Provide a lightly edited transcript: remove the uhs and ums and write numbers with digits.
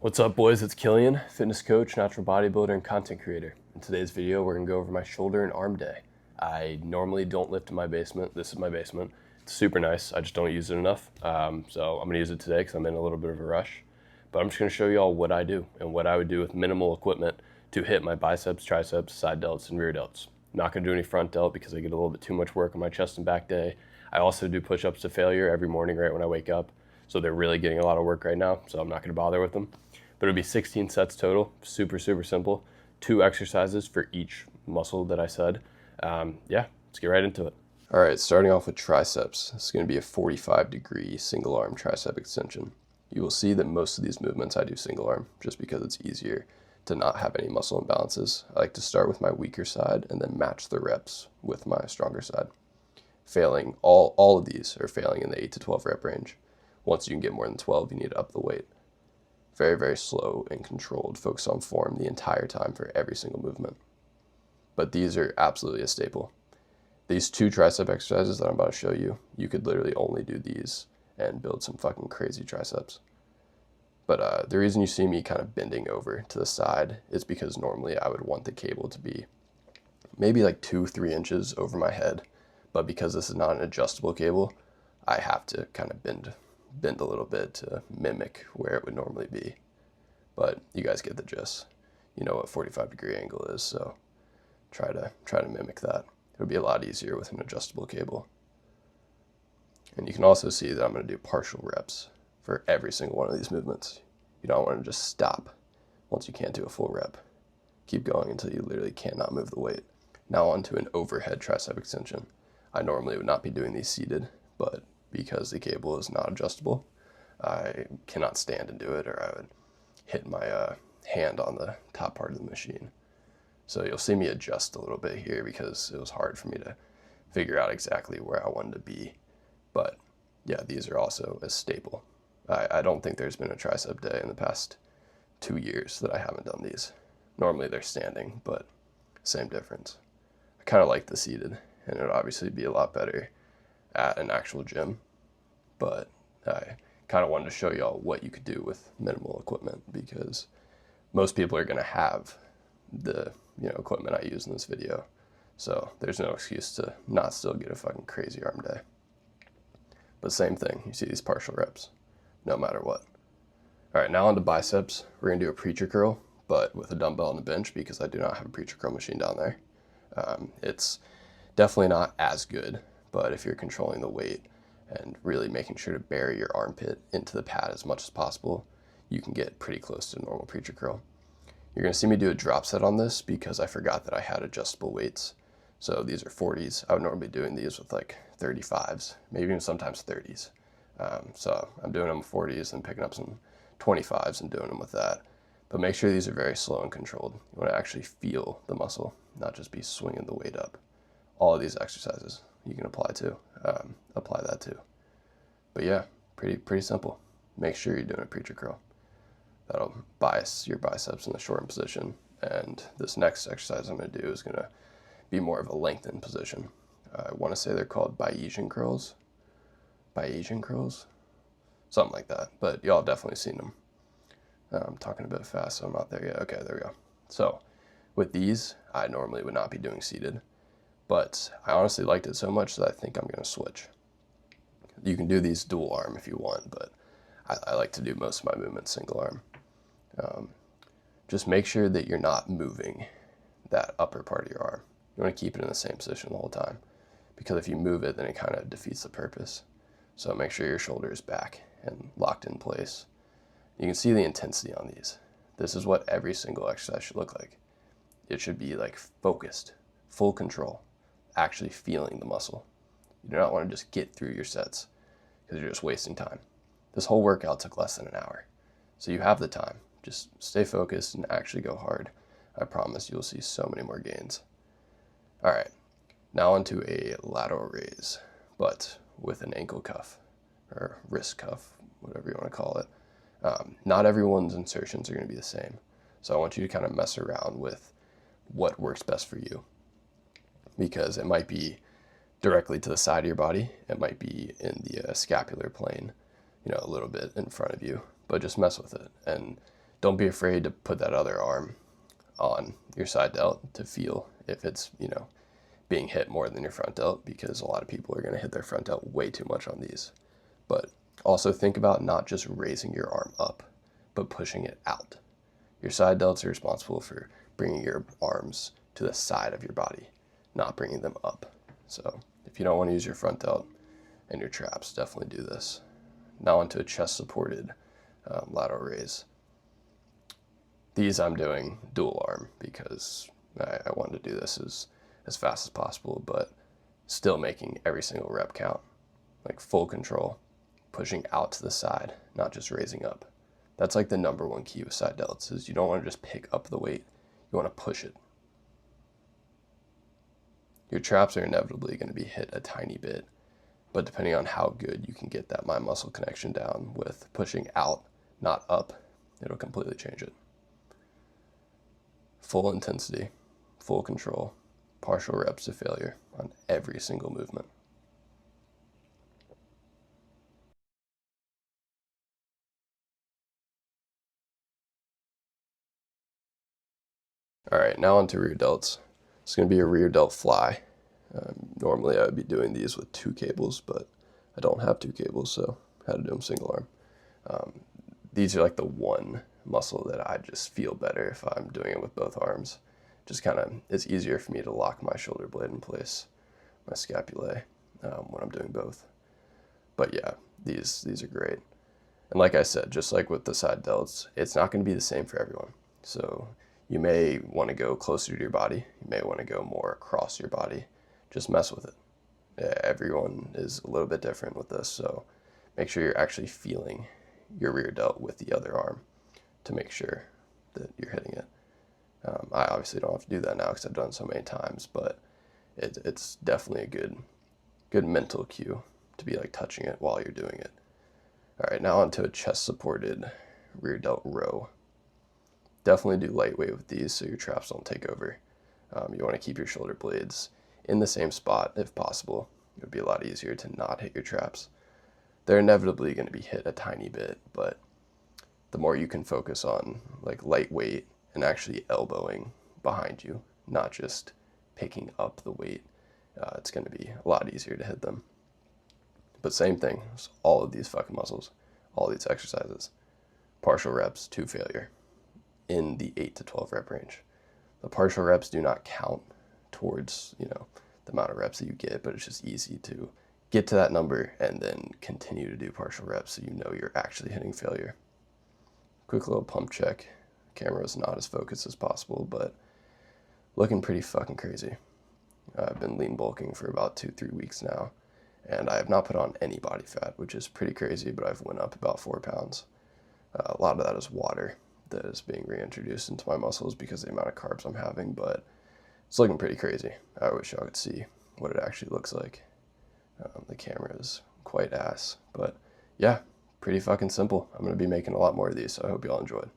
What's up, boys? It's Killian, fitness coach, natural bodybuilder, and content creator. In today's video, we're gonna go over my shoulder and arm day. I normally don't lift in my basement. This is my basement. It's super nice. I just don't use it enough. So I'm gonna use it today because I'm in a little bit of a rush. But I'm just gonna show you all what I do and what I would do with minimal equipment to hit my biceps, triceps, side delts, and rear delts. I'm not gonna do any front delt because I get a little bit too much work on my chest and back day. I also do push-ups to failure every morning right when I wake up. So they're really getting a lot of work right now, so I'm not gonna bother with them. But it'll be 16 sets total, super simple. 2 exercises for each muscle that I said. Yeah, let's get right into it. All right, starting off with triceps. This is gonna be a 45-degree single arm tricep extension. You will see that most of these movements I do single arm just because it's easier to not have any muscle imbalances. I like to start with my weaker side and then match the reps with my stronger side. Failing, all of these are failing in the 8 to 12 rep range. Once you can get more than 12, you need to up the weight. Very slow and controlled. Focus on form the entire time for every single movement. But these are absolutely a staple. These 2 tricep exercises that I'm about to show you, you could literally only do these and build some fucking crazy triceps. But the reason you see me kind of bending over to the side is because normally I would want the cable to be maybe like 2-3 inches over my head. But because this is not an adjustable cable, I have to kind of bend a little bit to mimic where it would normally be. But you guys get the gist. You know what 45-degree angle is, so try to mimic that. It'll be a lot easier with an adjustable cable. And you can also see that I'm going to do partial reps for every single one of these movements. You don't want to just stop once you can't do a full rep. Keep going until you literally cannot move the weight. Now onto an overhead tricep extension. I normally would not be doing these seated, but because the cable is not adjustable, I cannot stand and do it, or I would hit my hand on the top part of the machine. So you'll see me adjust a little bit here because it was hard for me to figure out exactly where I wanted to be. But yeah, these are also a staple. I don't think there's been a tricep day in the past 2 years that I haven't done these. Normally they're standing, but same difference. I kind of like the seated, and it would obviously be a lot better at an actual gym, but I kind of wanted to show y'all what you could do with minimal equipment because most people are going to have the equipment I use in this video, so there's no excuse to not still get a fucking crazy arm day. But same thing, you see these partial reps no matter what. All right, now on to biceps. We're going to do a preacher curl, but with a dumbbell and a bench because I do not have a preacher curl machine down there. It's definitely not as good, but if you're controlling the weight and really making sure to bury your armpit into the pad as much as possible, you can get pretty close to a normal preacher curl. You're going to see me do a drop set on this because I forgot that I had adjustable weights. So these are 40s. I would normally be doing these with like 35s, maybe even sometimes 30s. So I'm doing them with 40s and picking up some 25s and doing them with that. But make sure these are very slow and controlled. You want to actually feel the muscle, not just be swinging the weight up. All of these exercises you can apply that to. But yeah, pretty simple. Make sure you're doing a preacher curl. That'll bias your biceps in the shortened position. And this next exercise I'm going to do is going to be more of a lengthened position. I want to say they're called Bayesian curls. Something like that. But y'all definitely seen them. I'm talking a bit fast, so I'm not there yet. Okay, there we go. So with these, I normally would not be doing seated, but I honestly liked it so much that I think I'm going to switch. You can do these dual arm if you want, but I like to do most of my movements single arm. Just make sure that you're not moving that upper part of your arm. You want to keep it in the same position the whole time, because if you move it, then it kind of defeats the purpose. So make sure your shoulder is back and locked in place. You can see the intensity on these. This is what every single exercise should look like. It should be like focused, full control, actually feeling the muscle. You do not want to just get through your sets because you're just wasting time. This whole workout took less than an hour. So you have the time. Just stay focused and actually go hard. I promise you'll see so many more gains. All right, now onto a lateral raise, but with an ankle cuff or wrist cuff, whatever you want to call it. Not everyone's insertions are going to be the same. So I want you to kind of mess around with what works best for you, because it might be directly to the side of your body. It might be in the scapular plane, a little bit in front of you, but just mess with it and Don't be afraid to put that other arm on your side delt to feel if it's, being hit more than your front delt, because a lot of people are going to hit their front delt way too much on these. But also think about not just raising your arm up, but pushing it out. Your side delts are responsible for bringing your arms to the side of your body, not bringing them up. So if you don't want to use your front delt and your traps, definitely do this. Now onto a chest supported lateral raise. These I'm doing dual arm because I wanted to do this as fast as possible, but still making every single rep count. Like full control, pushing out to the side, not just raising up. That's like the number one key with side delts, is you don't want to just pick up the weight, you want to push it. Your traps are inevitably going to be hit a tiny bit, but depending on how good you can get that mind muscle connection down with pushing out, not up, it'll completely change it. Full intensity, full control, partial reps to failure on every single movement. All right, now onto rear delts. It's going to be a rear delt fly. Normally I would be doing these with 2 cables, but I don't have 2 cables, so I had to do them single arm. These are like the one muscle that I just feel better if I'm doing it with both arms. Just kind of, it's easier for me to lock my shoulder blade in place, my scapulae, when I'm doing both. But yeah, these are great. And like I said, just like with the side delts, it's not going to be the same for everyone. So you may want to go closer to your body. You may want to go more across your body. Just mess with it. Everyone is a little bit different with this, so make sure you're actually feeling your rear delt with the other arm to make sure that you're hitting it. I obviously don't have to do that now because I've done it so many times, but it's definitely a good mental cue to be like touching it while you're doing it. All right, now onto a chest supported rear delt row. Definitely do lightweight with these so your traps don't take over. You want to keep your shoulder blades in the same spot if possible. It would be a lot easier to not hit your traps. They're inevitably going to be hit a tiny bit, but the more you can focus on like lightweight and actually elbowing behind you, not just picking up the weight, it's going to be a lot easier to hit them. But same thing, all of these fucking muscles, all these exercises, partial reps to failure in the 8 to 12 rep range. The partial reps do not count towards, the amount of reps that you get, but it's just easy to get to that number and then continue to do partial reps so you know you're actually hitting failure. Quick little pump check. Camera is not as focused as possible, but looking pretty fucking crazy. I've been lean bulking for about 2-3 weeks now, and I have not put on any body fat, which is pretty crazy, but I've went up about 4 pounds. A lot of that is water that is being reintroduced into my muscles because of the amount of carbs I'm having, but it's looking pretty crazy. I wish y'all could see what it actually looks like. The camera is quite ass, but yeah, pretty fucking simple. I'm going to be making a lot more of these, so I hope y'all enjoyed.